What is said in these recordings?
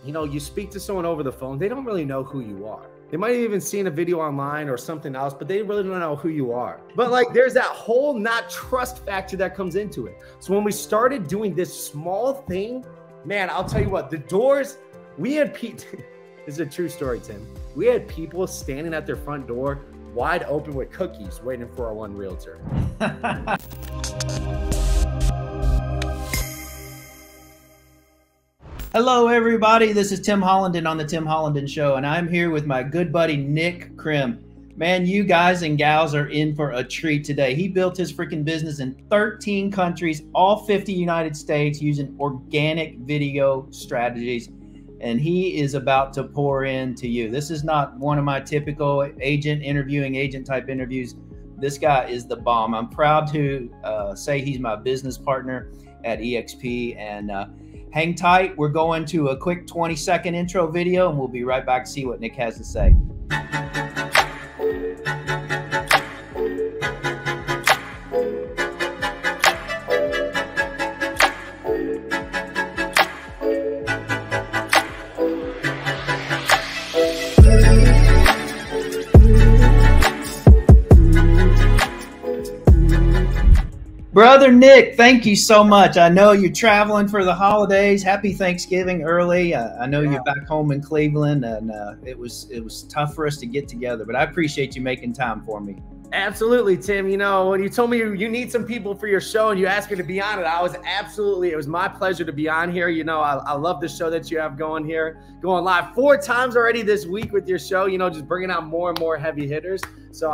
you know, you speak to someone over the phone, they don't really know who you are. They might have even seen a video online or something else, but they really don't know who you are. But like, there's that whole not trust factor that comes into it. So when we started doing this small thing, man, I'll tell you what, the doors, we had people, this is a true story, Tim. We had people standing at their front door wide open with cookies waiting for our one realtor. Hello, everybody. This is Tim Hollenden on the Tim Hollenden Show, and I'm here with my good buddy, Nick Krem. Man, you guys and gals are in for a treat today. He built his freaking business in 13 countries, all 50 United States, using organic video strategies, and he is about to pour into you. This is not one of my typical agent type interviews. This guy is the bomb. I'm proud to say he's my business partner at EXP, and hang tight. We're going to a quick 20-second intro video, and we'll be right back to see what Nick has to say. Brother Nick, thank you so much. I know you're traveling for the holidays. Happy Thanksgiving early. I know you're back home in Cleveland, and it was tough for us to get together, but I appreciate you making time for me. Absolutely, Tim. You know, when you told me you need some people for your show and you asked me to be on it, it was my pleasure to be on here. You know, I love the show that you have going here, going live 4 times already this week with your show, you know, just bringing out more and more heavy hitters. So,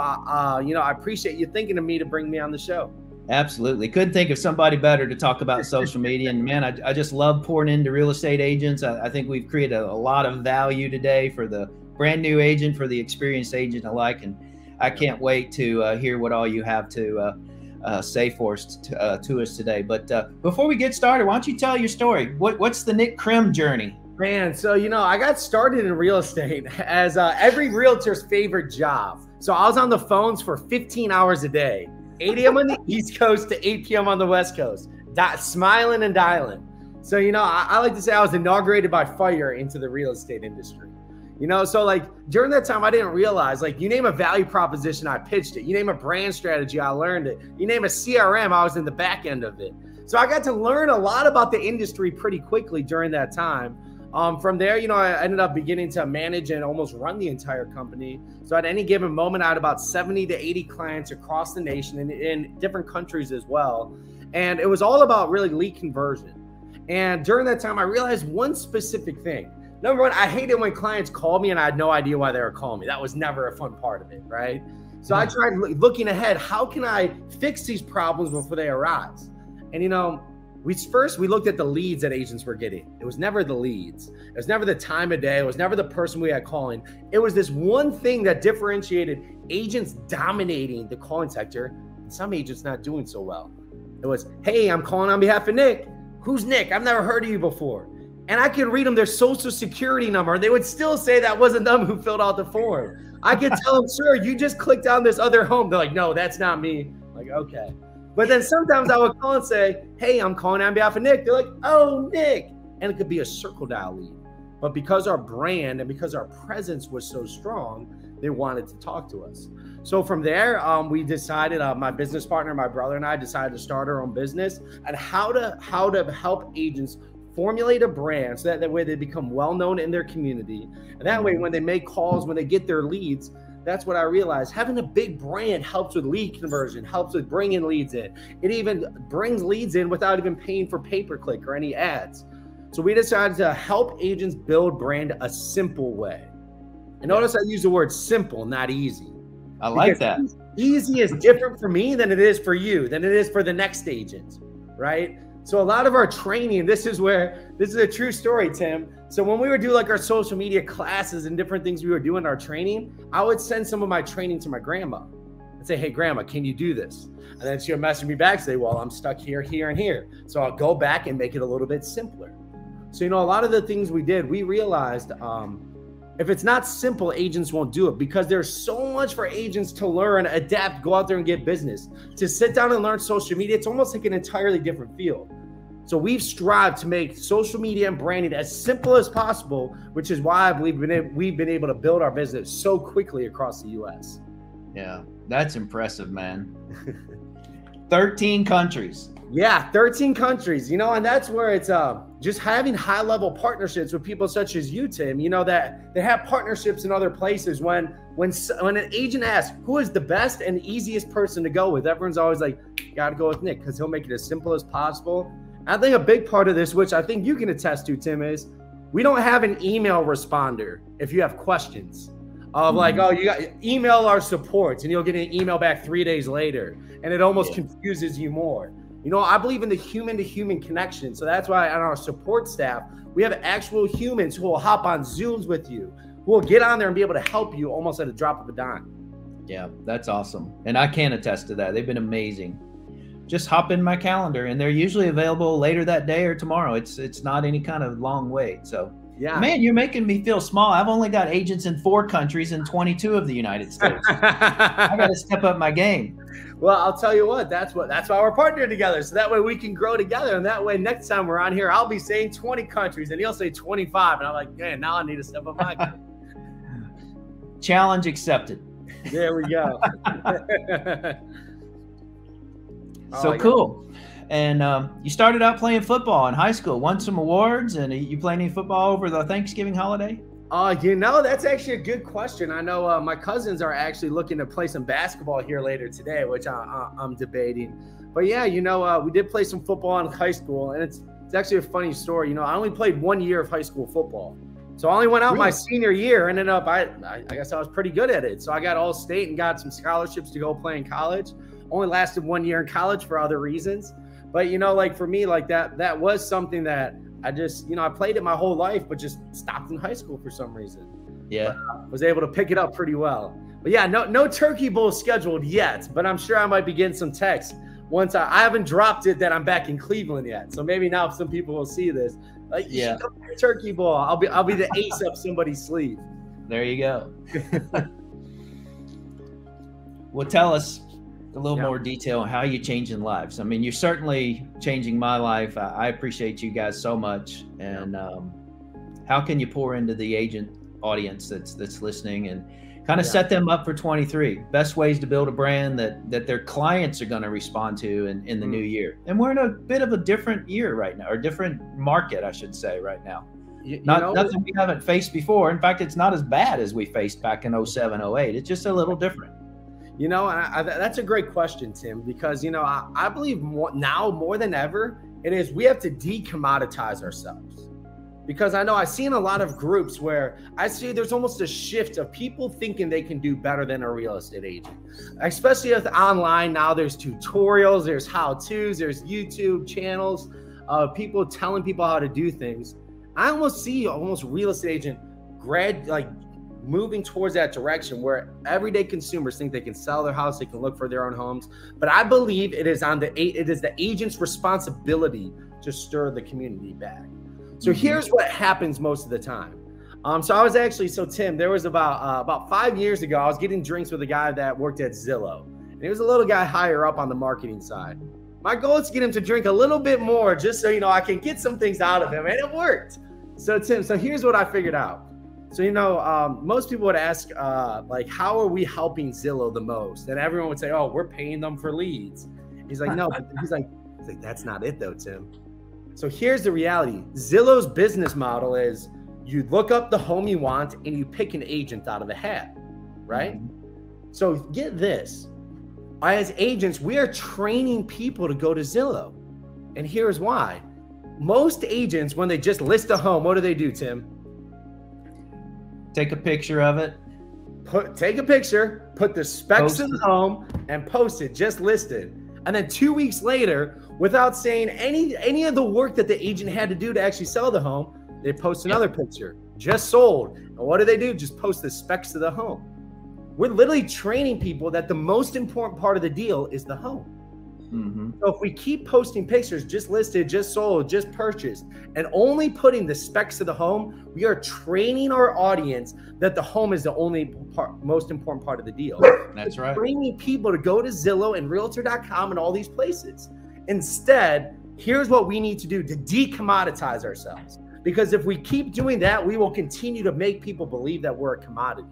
you know, I appreciate you thinking of me to bring me on the show. Absolutely. Couldn't think of somebody better to talk about social media. And man, I just love pouring into real estate agents. I think we've created a lot of value today for the brand new agent, for the experienced agent alike. And I can't wait to hear what all you have to say for us to us today. But before we get started, why don't you tell your story? What's the Nik Krem journey? Man, so, you know, I got started in real estate as every realtor's favorite job. So I was on the phones for 15 hours a day. 8 a.m. on the East Coast to 8 p.m. on the West Coast, smiling and dialing. So, you know, I like to say I was inaugurated by fire into the real estate industry. You know, so like during that time, I didn't realize, like, you name a value proposition, I pitched it. You name a brand strategy, I learned it. You name a CRM, I was in the back end of it. So I got to learn a lot about the industry pretty quickly during that time. From there, you know, I ended up beginning to manage and almost run the entire company. So at any given moment, I had about 70 to 80 clients across the nation and in different countries as well. And it was all about really lead conversion. And during that time, I realized one specific thing. Number one, I hated when clients called me and I had no idea why they were calling me. That was never a fun part of it, right? So I tried looking ahead. How can I fix these problems before they arise? And, you know, we looked at the leads that agents were getting. It was never the leads. It was never the time of day. It was never the person we had calling. It was this one thing that differentiated agents dominating the calling sector and some agents not doing so well. It was, hey, I'm calling on behalf of Nick. Who's Nick? I've never heard of you before. And I could read them their social security number. They would still say that wasn't them who filled out the form. I could tell them, sir, you just clicked on this other home. They're like, no, that's not me. I'm like, okay. But then sometimes I would call and say, hey, I'm calling on behalf of Nick. They're like, oh, Nick. And it could be a circle dial lead. But because our brand and because our presence was so strong, they wanted to talk to us. So from there, we decided, my business partner, my brother and I decided to start our own business and how to help agents formulate a brand so that way they become well-known in their community. And that way, when they make calls, when they get their leads, that's what I realized. Having a big brand helps with lead conversion, helps with bringing leads in. It even brings leads in without even paying for pay-per-click or any ads. So we decided to help agents build brand a simple way. And notice I use the word simple, not easy. I like that. Easy is different for me than it is for you, than it is for the next agent, right? So a lot of our training, this is a true story, Tim. So when we would do like our social media classes and different things we were doing in our training, I would send some of my training to my grandma and say, hey, grandma, can you do this? And then she would message me back and say, well, I'm stuck here, here, and here. So I'll go back and make it a little bit simpler. So, you know, a lot of the things we did, we realized if it's not simple, agents won't do it because there's so much for agents to learn, adapt, go out there and get business. To sit down and learn social media, it's almost like an entirely different field. So we've strived to make social media and branding as simple as possible, which is why I believe we've been able to build our business so quickly across the US. Yeah, that's impressive, man. 13 countries. Yeah, 13 countries, you know, and that's where it's just having high level partnerships with people such as you, Tim, you know, that they have partnerships in other places. When an agent asks who is the best and easiest person to go with, everyone's always like, you got to go with Nick because he'll make it as simple as possible. I think a big part of this, which I think you can attest to, Tim, is we don't have an email responder if you have questions of like, oh, you got email our supports and you'll get an email back 3 days later. And it almost confuses you more. You know, I believe in the human to human connection. So that's why on our support staff, we have actual humans who will hop on Zooms with you, who will get on there and be able to help you almost at a drop of a dime. Yeah, that's awesome. And I can attest to that. They've been amazing. Just hop in my calendar and they're usually available later that day or tomorrow. It's not any kind of long wait. So yeah, man, you're making me feel small. I've only got agents in 4 countries and 22 of the United States. I got to step up my game. Well, I'll tell you what, that's why we're partnering together. So that way we can grow together. And that way next time we're on here, I'll be saying 20 countries and he'll say 25. And I'm like, man, now I need to step up my game. Challenge accepted. There we go. So cool. And you started out playing football in high school, won some awards, and you playing any football over the Thanksgiving holiday? You know, that's actually a good question. I know my cousins are actually looking to play some basketball here later today, which I'm debating. But yeah, you know, we did play some football in high school, and it's actually a funny story. You know, I only played 1 year of high school football. So I only went out my senior year, ended up, I guess I was pretty good at it. So I got all state and got some scholarships to go play in college. Only lasted 1 year in college for other reasons. But, you know, like for me, like that was something that I just, you know, I played it my whole life, but just stopped in high school for some reason. Yeah. But, was able to pick it up pretty well. But yeah, no Turkey Bowl scheduled yet, but I'm sure I might be getting some texts once I haven't dropped it that I'm back in Cleveland yet. So maybe now some people will see this. Like, you should come to Turkey Bowl. I'll be the ace up somebody's sleeve. There you go. Well, tell us a little more detail on how you're changing lives. I mean, you're certainly changing my life. I appreciate you guys so much. And how can you pour into the agent audience that's listening and kind of set them up for 23? Best ways to build a brand that their clients are going to respond to in the new year. And we're in a bit of a different year right now, or different market, I should say, right now. Nothing we haven't faced before. In fact, it's not as bad as we faced back in 07, 08. It's just a little different. You know, that's a great question, Tim, because, you know, I believe now more than ever, we have to decommoditize ourselves. Because I know I've seen a lot of groups where I see there's almost a shift of people thinking they can do better than a real estate agent, especially with online. Now there's tutorials, there's how-tos, there's YouTube channels, people telling people how to do things. I almost see real estate agent moving towards that direction where everyday consumers think they can sell their house, they can look for their own homes. But I believe it is the agent's responsibility to stir the community back. So here's what happens most of the time. So Tim, there was about 5 years ago, I was getting drinks with a guy that worked at Zillow. And he was a little guy higher up on the marketing side. My goal is to get him to drink a little bit more just so, you know, I can get some things out of him. And it worked. So Tim, here's what I figured out. So, you know, most people would ask, like, how are we helping Zillow the most? And everyone would say, oh, we're paying them for leads. He's like, no, but he's like, that's not it though, Tim. So here's the reality. Zillow's business model is you look up the home you want and you pick an agent out of a hat, right? So get this. As agents, we are training people to go to Zillow. And here's why. Most agents, when they just list a home, what do, Tim? Take a picture of it. Take a picture, put the specs of the home, and post it, just listed. And then 2 weeks later, without saying any of the work that the agent had to do to actually sell the home, they post another picture, just sold. And what do? Just post the specs of the home. We're literally training people that the most important part of the deal is the home. So if we keep posting pictures, just listed, just sold, just purchased, and only putting the specs of the home, we are training our audience that the home is the only most important part of the deal. That's right. Training people to go to Zillow and realtor.com and all these places. Instead, Here's what we need to do to decommoditize ourselves. Because if we keep doing that, we will continue to make people believe that we're a commodity.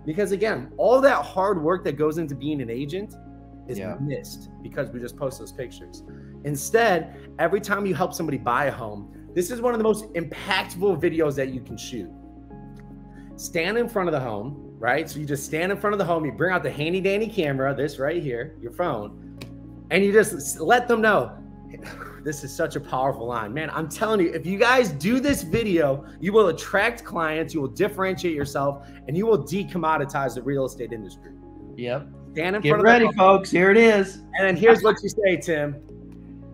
Because again, all that hard work that goes into being an agent is missed because we just post those pictures. Instead, every time you help somebody buy a home, this is one of the most impactful videos that you can shoot. Stand in front of the home, right? So you just stand in front of the home, you bring out the handy dandy camera, this right here, your phone, and you just let them know, this is such a powerful line. Man, I'm telling you, if you guys do this video, you will attract clients, you will differentiate yourself, and you will decommoditize the real estate industry. Yep. Stand in Get front ready, of the phone, folks. Here it is. and then here's what you say, Tim.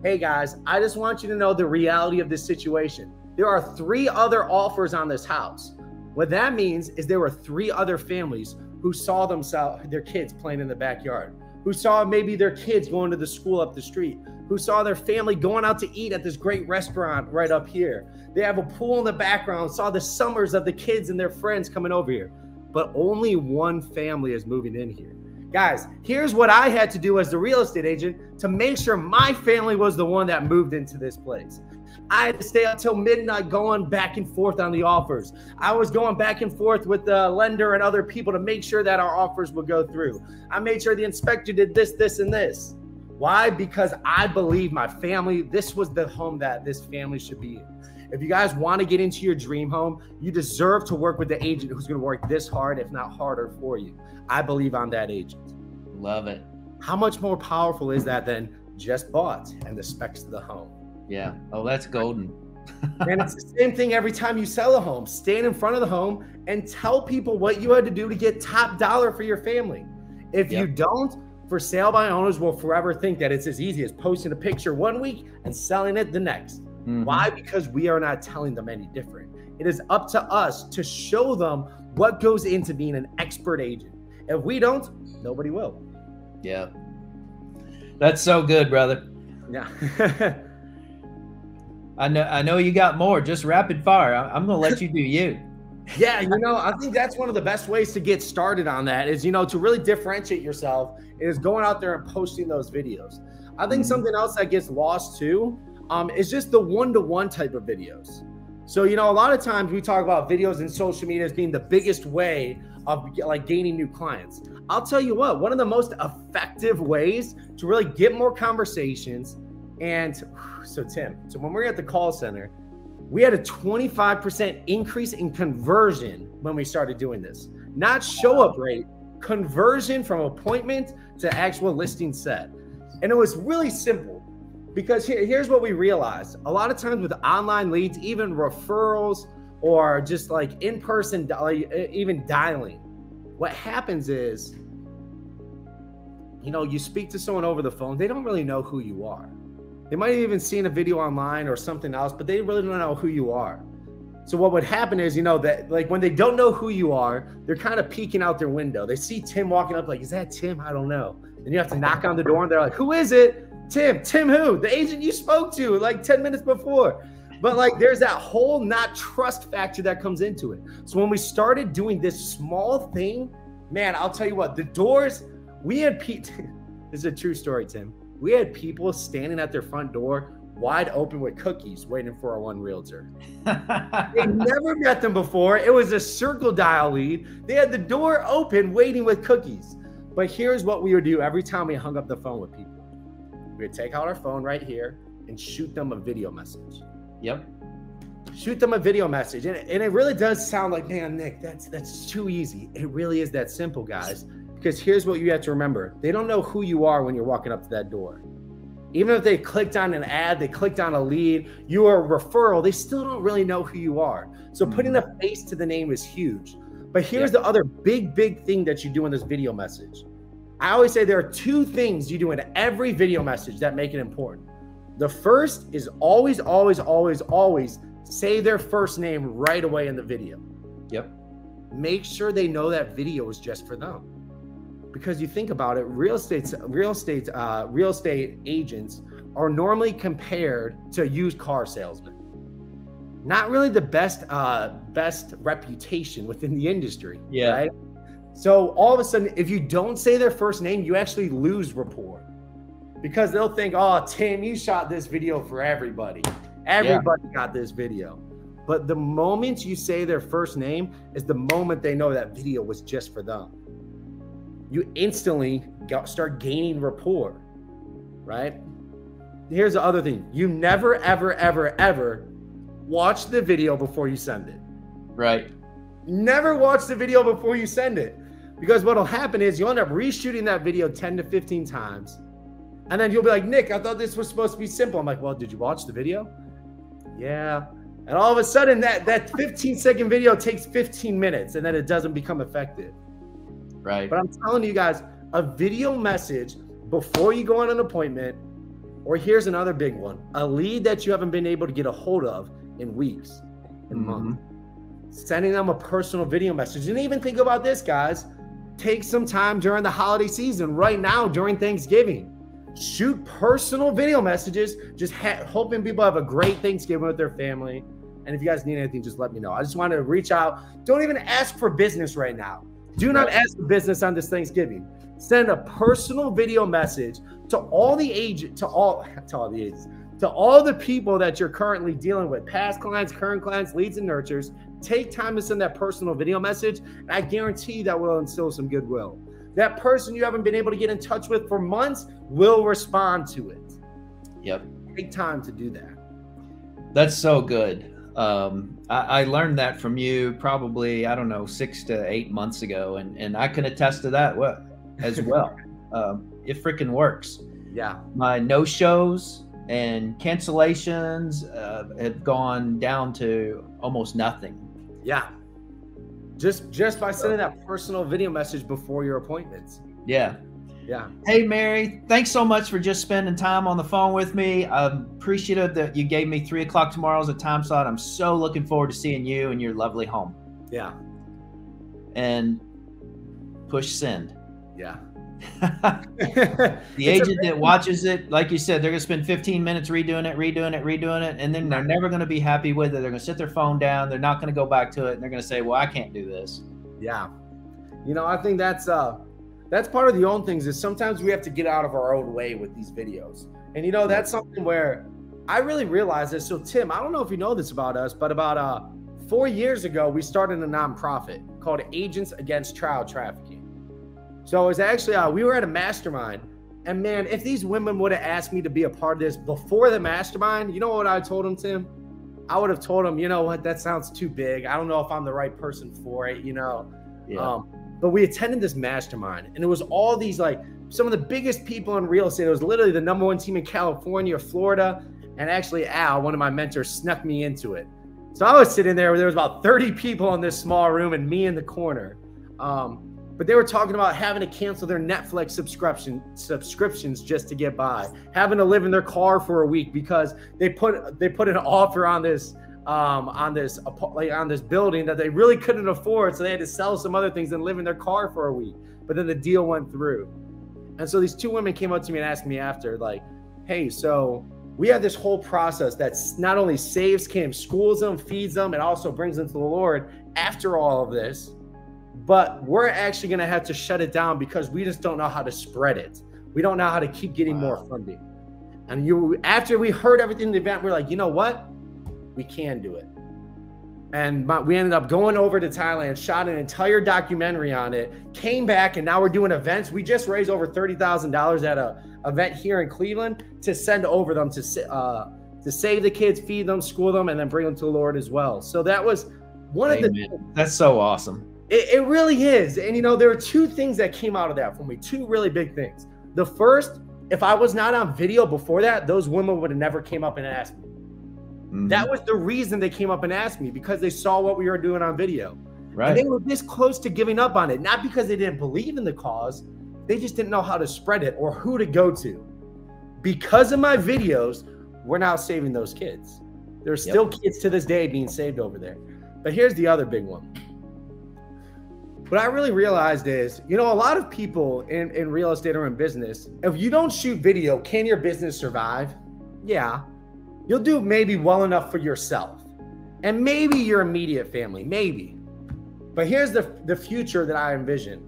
Hey guys, I just want you to know the reality of this situation. There are 3 other offers on this house. What that means is there were 3 other families who saw their kids playing in the backyard, who saw maybe their kids going to the school up the street, who saw their family going out to eat at this great restaurant right up here. They have a pool in the background, saw the summers of the kids and their friends coming over here. But only one family is moving in here. Guys, here's what I had to do as the real estate agent to make sure my family was the one that moved into this place. I had to stay up till midnight going back and forth on the offers. I was going back and forth with the lender and other people to make sure that our offers would go through. I made sure the inspector did this, this, and this. Why? Because I believe my family, this was the home that this family should be in. If you guys want to get into your dream home, you deserve to work with the agent who's going to work this hard, if not harder for you. I believe I'm that agent. Love it. How much more powerful is that than just bought and the specs of the home? Yeah. Oh, that's golden. And it's the same thing every time you sell a home. Stand in front of the home and tell people what you had to do to get top dollar for your family. If you don't, for sale by owners will forever think that it's as easy as posting a picture one week and selling it the next. Why? Because we are not telling them any different. It is up to us to show them what goes into being an expert agent. If we don't, nobody will. Yeah. That's so good, brother. Yeah. I know you got more. Just rapid fire. I'm going to let you do you. Yeah, I think that's one of the best ways to get started on that is, to really differentiate yourself is going out there and posting those videos. I think something else that gets lost too is just the one-to-one type of videos. So, a lot of times we talk about videos and social media as being the biggest way of gaining new clients. I'll tell you what, one of the most effective ways to really get more conversations. And so Tim, when we were at the call center, we had a 25% increase in conversion when we started doing this. Not show up rate, conversion from appointment to actual listing set. And it was really simple because here's what we realized. A lot of times with online leads, even referrals or just in-person, even dialing, what happens is, you speak to someone over the phone, they don't really know who you are. They might have even seen a video online or something else, but they really don't know who you are. So what would happen is, that when they don't know who you are, they're kind of peeking out their window. They see Tim walking up is that Tim? I don't know. Then you have to knock on the door and they're like, who is it? Tim. Tim who? The agent you spoke to 10 minutes before. But there's that whole not trust factor that comes into it. So when we started doing this small thing, man, I'll tell you what, the doors, we had people, this is a true story, Tim. We had people standing at their front door wide open with cookies waiting for our one realtor. They never met them before. It was a circle dial lead. They had the door open waiting with cookies. But here's what we would do every time we hung up the phone with people. We would take out our phone right here and shoot them a video message. Yep. Shoot them a video message. And it really does sound like, man, Nick, that's too easy. It really is that simple, guys. Because here's what you have to remember. They don't know who you are when you're walking up to that door. Even if they clicked on an ad, they clicked on a lead, you are a referral, they still don't really know who you are. So putting a face to the name is huge. But here's the other big thing that you do in this video message. I always say there are 2 things you do in every video message that make it important. The first is always say their first name right away in the video. Yep. Make sure they know that video is just for them. Because you think about it, real estate agents are normally compared to used car salesmen. Not really the best reputation within the industry. Yeah. Right? So all of a sudden, if you don't say their first name, you actually lose rapport. because they'll think, oh, Tim, you shot this video for everybody. Everybody got this video. But the moment you say their first name is the moment they know that video was just for them. You instantly start gaining rapport, right? Here's the other thing. You never, ever, ever, ever watch the video before you send it. Right. Never watch the video before you send it. Because what'll happen is you'll end up reshooting that video 10 to 15 times. And then you'll be like, Nick, I thought this was supposed to be simple. I'm like, well, did you watch the video? Yeah. And all of a sudden that 15-second video takes 15 minutes and then it doesn't become effective. Right. But I'm telling you guys, a video message before you go on an appointment, or here's another big one, a lead that you haven't been able to get a hold of in weeks and months. Sending them a personal video message. And even think about this, guys. Take some time during the holiday season, right now during Thanksgiving. Shoot personal video messages, just hoping people have a great Thanksgiving with their family. And if you guys need anything, just let me know. I just want to reach out. Don't even ask for business right now. Do not ask for business on this Thanksgiving. Send a personal video message to all the agents, to all the people that you're currently dealing with, past clients, current clients, leads and nurtures. Take time to send that personal video message, and I guarantee that will instill some goodwill. That person you haven't been able to get in touch with for months will respond to it. Yep. Take time to do that. That's so good. I learned that from you probably, I don't know, 6 to 8 months ago, and I can attest to that as well. It freaking works. Yeah. My no-shows and cancellations have gone down to almost nothing. Yeah. Just by sending that personal video message before your appointments. Yeah. Yeah. Hey, Mary, thanks so much for just spending time on the phone with me. I'm appreciative that you gave me 3 o'clock tomorrow as a time slot. I'm so looking forward to seeing you and your lovely home. Yeah. And push send. Yeah. The agent that watches it, like you said, they're going to spend 15 minutes redoing it, and then they're never going to be happy with it. They're going to set their phone down. They're not going to go back to it, and they're going to say, well, I can't do this. Yeah. You know, I think that's part of the own things is sometimes we have to get out of our own way with these videos. And, you know, that's something where I really realized this. So, Tim, I don't know if you know this about us, but about 4 years ago, we started a nonprofit called Agents Against Child Trafficking. So it was actually, we were at a mastermind, and man, if these women would have asked me to be a part of this before the mastermind, you know what I told them, Tim? I would have told them, you know what, that sounds too big. I don't know if I'm the right person for it, you know? Yeah. But we attended this mastermind, and it was all these, like, some of the biggest people in real estate. It was literally the #1 team in California, Florida, and actually Al, one of my mentors, snuck me into it. So I was sitting there where there was about 30 people in this small room and me in the corner. But they were talking about having to cancel their Netflix subscriptions just to get by, having to live in their car for a week because they put an offer on this building that they really couldn't afford, so they had to sell some other things and live in their car for a week. But then the deal went through, and so these 2 women came up to me and asked me after, like, "Hey, so we have this whole process that's not only saves Kim, schools them, feeds them, and also brings them to the Lord after all of this." But we're actually going to have to shut it down because we just don't know how to spread it. We don't know how to keep getting more funding. And after we heard everything in the event, we're like, you know what? We can do it. And we ended up going over to Thailand, shot an entire documentary on it, came back, and now we're doing events. We just raised over $30,000 at an event here in Cleveland to send over them to save the kids, feed them, school them, and then bring them to the Lord as well. So that was one of the... That's so awesome. It really is. And, you know, there were 2 things that came out of that for me, 2 really big things. The first, if I was not on video before that, those women would have never came up and asked me. Mm-hmm. That was the reason they came up and asked me, because they saw what we were doing on video. Right. And they were this close to giving up on it, not because they didn't believe in the cause. They just didn't know how to spread it or who to go to. Because of my videos, we're now saving those kids. There's still kids to this day being saved over there. But here's the other big one. What I really realized is, you know, a lot of people in real estate or in business, if you don't shoot video, can your business survive? Yeah. You'll do maybe well enough for yourself and maybe your immediate family, maybe. But here's the future that I envision.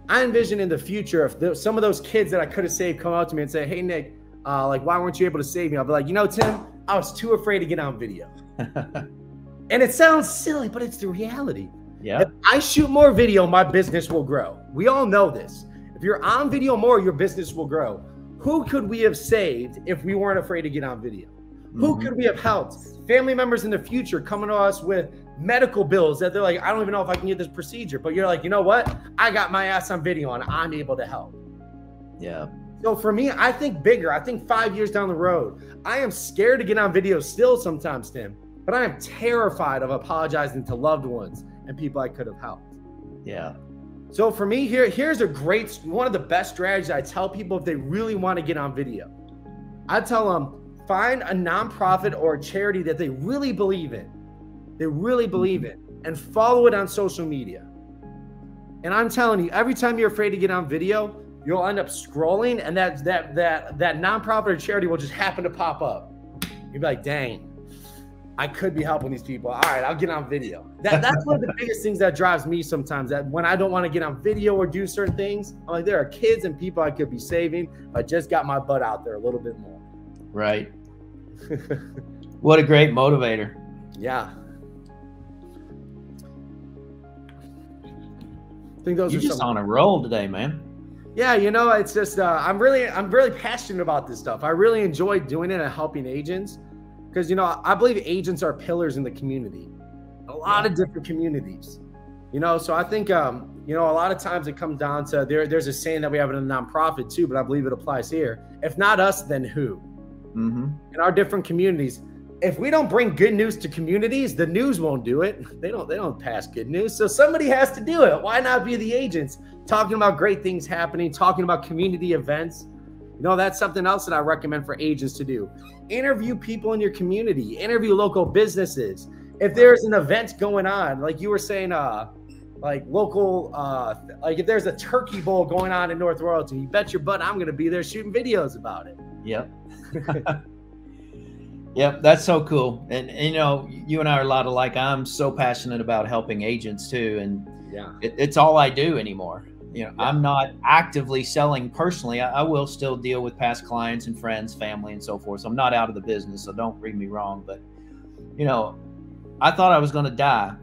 I envision in the future, if some of those kids that I could have saved come out to me and say, "Hey, Nick, like, why weren't you able to save me? I'll be like, you know, Tim, I was too afraid to get on video. And it sounds silly, but it's the reality. Yeah. If I shoot more video, my business will grow. We all know this. If you're on video more, your business will grow. Who could we have saved if we weren't afraid to get on video? Who could we have helped? Family members in the future coming to us with medical bills that they're like, I don't even know if I can get this procedure. But you're like, you know what? I got my ass on video and I'm able to help. Yeah. So for me, I think bigger. I think 5 years down the road, I am scared to get on video still sometimes, Tim. But I am terrified of apologizing to loved ones and people I could have helped. Yeah. So for me, here's a great, one of the best strategies I tell people if they really want to get on video. I tell them, find a nonprofit or a charity that they really believe in. They really believe in, and follow it on social media. And I'm telling you, every time you're afraid to get on video, you'll end up scrolling, and that nonprofit or charity will just happen to pop up. You'll be like, dang, I could be helping these people. All right, I'll get on video. That's one of the biggest things that drives me sometimes, that when I don't want to get on video or do certain things, I'm like, there are kids and people I could be saving if I just got my butt out there a little bit more. Right. What a great motivator. Yeah. I think those You're are just some on a roll today, man. Yeah, you know, it's just I'm really passionate about this stuff. I really enjoy doing it and helping agents because, you know, I believe agents are pillars in the community, a lot of different communities, you know. So I think you know, a lot of times it comes down to there's a saying that we have in a nonprofit too, but I believe it applies here. If not us, then who? In our different communities. If we don't bring good news to communities, the news won't do it. They don't pass good news. So somebody has to do it. Why not be the agents talking about great things happening, talking about community events? You know, that's something else that I recommend for agents to do. Interview people in your community, interview local businesses. If there's an event going on, like you were saying, like local, like if there's a turkey bowl going on in North Royalton, you bet your butt I'm going to be there shooting videos about it. Yep. Yep, that's so cool. And you know, you and I are a lot alike. I'm so passionate about helping agents too, and yeah, it's all I do anymore. You know, I'm not actively selling personally. I will still deal with past clients and friends, family, and so forth. So I'm not out of the business. So don't read me wrong. But you know, I thought I was going to die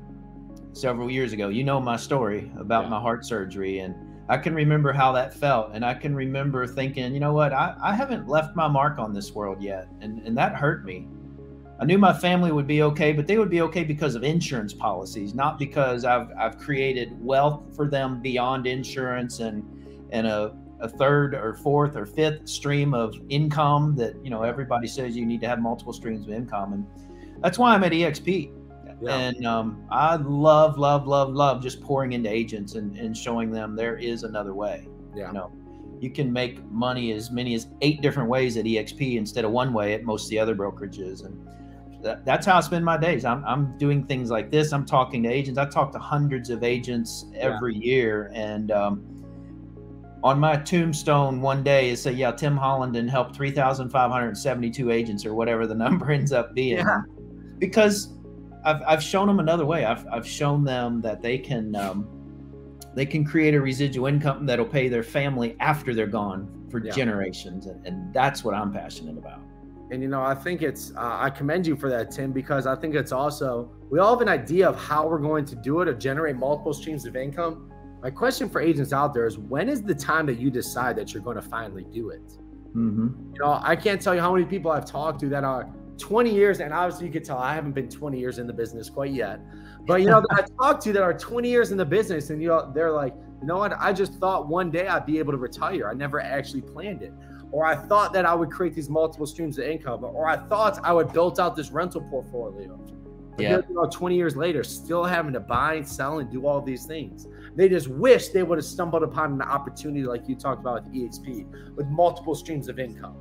several years ago. You know my story about my heart surgery, and I can remember how that felt. And I can remember thinking, you know what, I haven't left my mark on this world yet. And that hurt me. I knew my family would be okay, but they would be okay because of insurance policies, not because I've created wealth for them beyond insurance and a third or fourth or fifth stream of income that, you know, everybody says you need to have multiple streams of income. And that's why I'm at EXP. Yeah. And I love just pouring into agents and showing them there is another way. Yeah. You know, you can make money as many as 8 different ways at EXP instead of one way at most of the other brokerages. And that's how I spend my days. I'm doing things like this. I'm talking to agents. I talk to hundreds of agents every year. And on my tombstone one day, it said, Tim Hollenden helped 3,572 agents or whatever the number ends up being. Yeah. Because I've shown them another way. I've shown them that they can create a residual income that'll pay their family after they're gone for generations, and that's what I'm passionate about. And you know, I think it's I commend you for that, Tim, because I think it's also, we all have an idea of how we're going to do it, or generate multiple streams of income. My question for agents out there is, when is the time that you decide that you're going to finally do it? You know, I can't tell you how many people I've talked to that are 20 years, and obviously you could tell I haven't been 20 years in the business quite yet, but you know, I talked to that are 20 years in the business, and you know, they're like, you know what, I just thought one day I'd be able to retire. I never actually planned it. Or I thought that I would create these multiple streams of income, or I thought I would build out this rental portfolio. But you know, 20 years later, still having to buy and sell and do all these things. They just wish they would have stumbled upon an opportunity like you talked about with EXP, with multiple streams of income.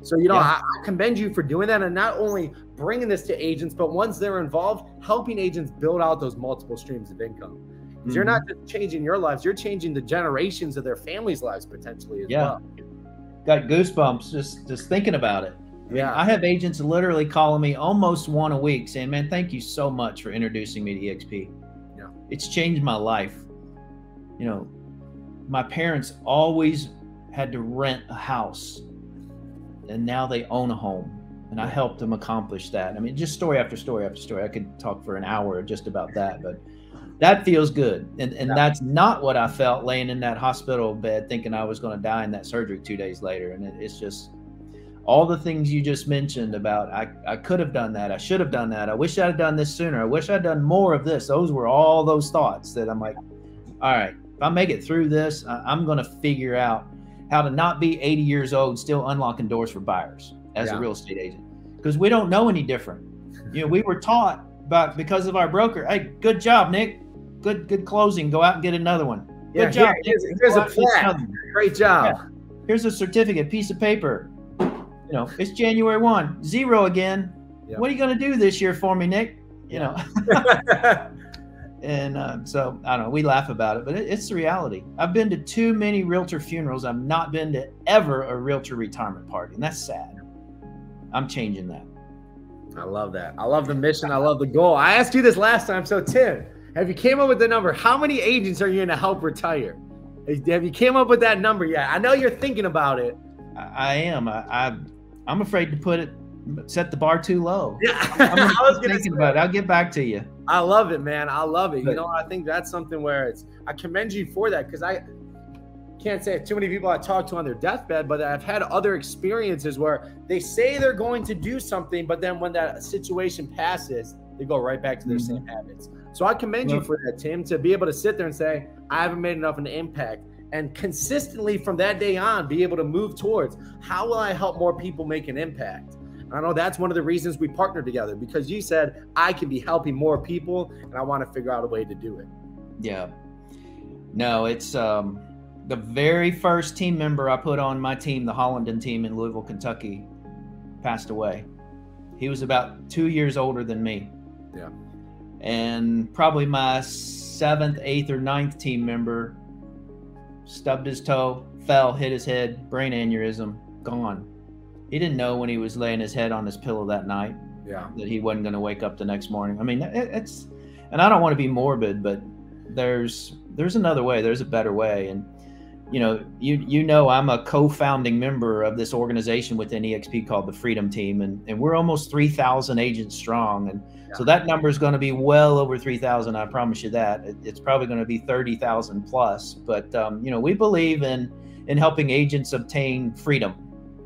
So, you know, I commend you for doing that, and not only bringing this to agents, but once they're involved, helping agents build out those multiple streams of income. Because you're not just changing your lives, you're changing the generations of their families' lives potentially as well. Got goosebumps just thinking about it. I have agents literally calling me almost one a week saying, man, thank you so much for introducing me to EXP. It's changed my life. You know, my parents always had to rent a house. and now they own a home. And I helped them accomplish that. I mean, just story after story after story. I could talk for an hour just about that, but that feels good. And that's not what I felt laying in that hospital bed thinking I was going to die in that surgery 2 days later. And it's just all the things you just mentioned about, I could have done that. I should have done that. I wish I'd done this sooner. I wish I'd done more of this. Those were all those thoughts that I'm like, all right, if I make it through this, I'm going to figure out how to not be 80 years old, still unlocking doors for buyers as a real estate agent, because we don't know any different. You know, we were taught because of our broker. Hey, good job, Nick. Good closing. Go out and get another one. Good job. Here's a plaque. Great job. Yeah. Here's a certificate, piece of paper. You know, it's January 1, 0 again. Yep. What are you going to do this year for me, Nick? You know. And so I don't know. We laugh about it, but it's the reality. I've been to too many realtor funerals. I've not been to ever a realtor retirement party, and that's sad. I'm changing that. I love that. I love the mission. I love the goal. I asked you this last time. So Tim, have you came up with the number? How many agents are you going to help retire? Have you came up with that number yet? I know you're thinking about it. I am. I'm afraid to set the bar too low. Yeah, I was thinking about it. I'll get back to you. I love it, man. I love it. You know, I think that's something where I commend you for that, because I can't say too many people I talk to on their deathbed, but I've had other experiences where they say they're going to do something, but then when that situation passes, they go right back to their same habits. So I commend you for that, Tim, to be able to sit there and say, I haven't made enough of an impact, and consistently from that day on, be able to move towards how will I help more people make an impact? I know that's one of the reasons we partnered together, because you said I can be helping more people and I want to figure out a way to do it. Yeah. No, it's the very first team member I put on my team, the Hollenden team in Louisville, Kentucky, passed away. He was about 2 years older than me. Yeah. And probably my 7th, 8th, or 9th team member stubbed his toe, fell, hit his head, brain aneurysm, gone. He didn't know when he was laying his head on his pillow that night that he wasn't going to wake up the next morning. I mean, it's, and I don't want to be morbid, but there's another way. There's a better way. And, you know, I'm a co-founding member of this organization within EXP called the Freedom Team. And we're almost 3,000 agents strong. And so that number is going to be well over 3,000. I promise you that. It's probably going to be 30,000 plus. But, you know, we believe in helping agents obtain freedom.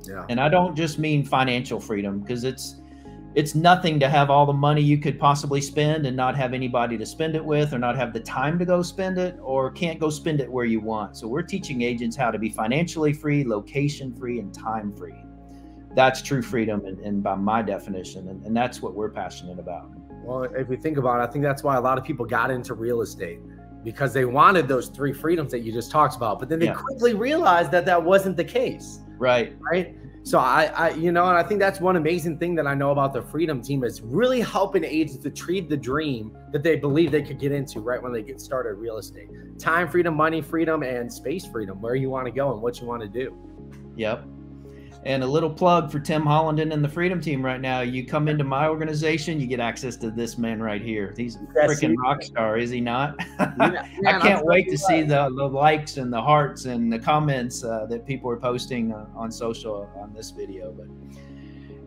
Yeah. And I don't just mean financial freedom, because it's nothing to have all the money you could possibly spend and not have anybody to spend it with, or not have the time to go spend it, or can't go spend it where you want. So we're teaching agents how to be financially free, location free, and time free. That's true freedom, and by my definition, and that's what we're passionate about. Well, if we think about it, I think that's why a lot of people got into real estate, because they wanted those 3 freedoms that you just talked about, but then they quickly realized that that wasn't the case. Right. So you know, and I think that's one amazing thing that I know about the Freedom Team, is really helping agents to treat the dream that they believe they could get into right when they get started in real estate. Time freedom, money freedom, and space freedom, where you want to go and what you want to do. Yep. And a little plug for Tim Hollenden and the Freedom Team right now. You come into my organization, you get access to this man right here. He's a freaking rock star, is he not? I can't wait to see the likes and the hearts and the comments that people are posting on social on this video. But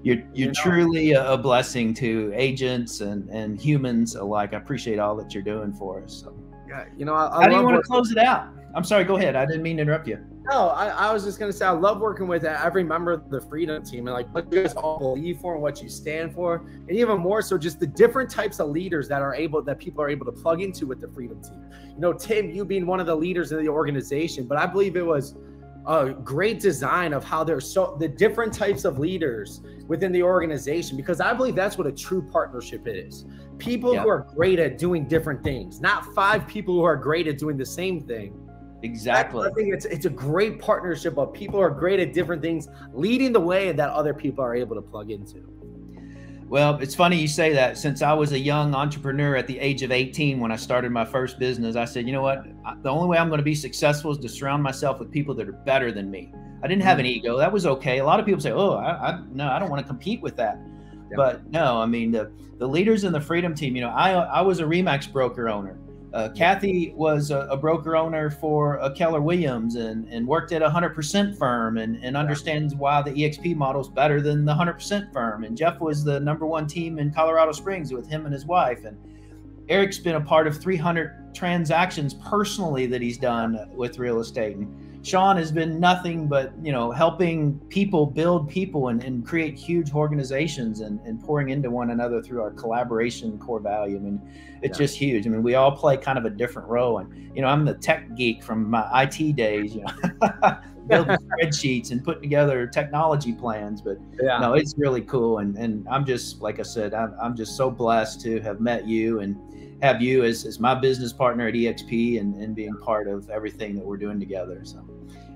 you're truly a blessing to agents and humans alike. I appreciate all that you're doing for us. So. Yeah, you know, how do you want to close it out? I'm sorry, go ahead. I didn't mean to interrupt you. No, I was just going to say, I love working with every member of the Freedom Team, and like what you guys all believe for and what you stand for. And even more so, just the different types of leaders that people are able to plug into with the Freedom Team. You know, Tim, you being one of the leaders of the organization, but I believe it was a great design of how there's the different types of leaders within the organization, because I believe that's what a true partnership is. People who are great at doing different things, not 5 people who are great at doing the same thing. Exactly. I think it's a great partnership of people who are great at different things, leading the way that other people are able to plug into. Well, it's funny you say that. Since I was a young entrepreneur at the age of 18, when I started my first business, I said, you know what? The only way I'm going to be successful is to surround myself with people that are better than me. I didn't have an ego. That was okay. A lot of people say, oh, no, I don't want to compete with that. Yeah. But no, I mean, the leaders in the Freedom Team, you know, I was a RE/MAX broker owner. Kathy was a broker owner for Keller Williams and worked at a 100% firm and understands why the EXP model is better than the 100% firm. And Jeff was the #1 team in Colorado Springs with him and his wife. And Eric's been a part of 300 transactions personally that he's done with real estate. And Sean has been nothing but, helping people build people and create huge organizations and pouring into one another through our collaboration core value. I mean, it's just huge. I mean, we all play kind of a different role. And, I'm the tech geek from my IT days, building spreadsheets and putting together technology plans. But no, it's really cool. And I'm just, like I said, I'm just so blessed to have met you and have you as my business partner at EXP and being part of everything that we're doing together. So.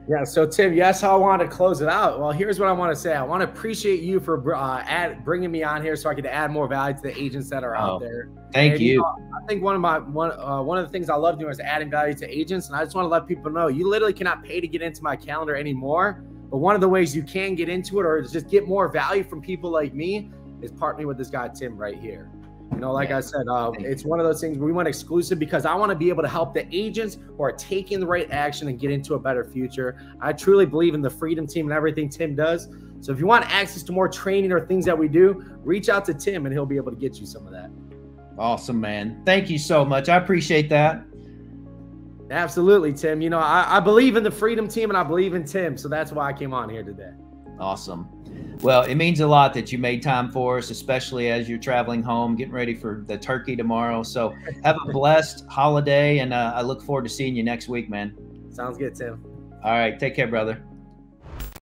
Yeah. So Tim, yes, how I want to close it out. Well, here's what I want to say. I want to appreciate you for bringing me on here so I can add more value to the agents that are out there. Thank you. I think one of the things I love doing is adding value to agents. And I just want to let people know you literally cannot pay to get into my calendar anymore. But one of the ways you can get into it or just get more value from people like me is partnering with this guy, Tim, right here. Like I said, it's one of those things we went exclusive because I want to be able to help the agents who are taking the right action and get into a better future. I truly believe in the Freedom Team and everything Tim does. So if you want access to more training or things that we do, reach out to Tim and he'll be able to get you some of that. Awesome, man. Thank you so much. I appreciate that. Absolutely, Tim. I believe in the Freedom Team and I believe in Tim. So that's why I came on here today. Awesome. Well, it means a lot that you made time for us, especially as you're traveling home, getting ready for the turkey tomorrow. So have a blessed holiday, and I look forward to seeing you next week, man. Sounds good, Tim. All right. Take care, brother.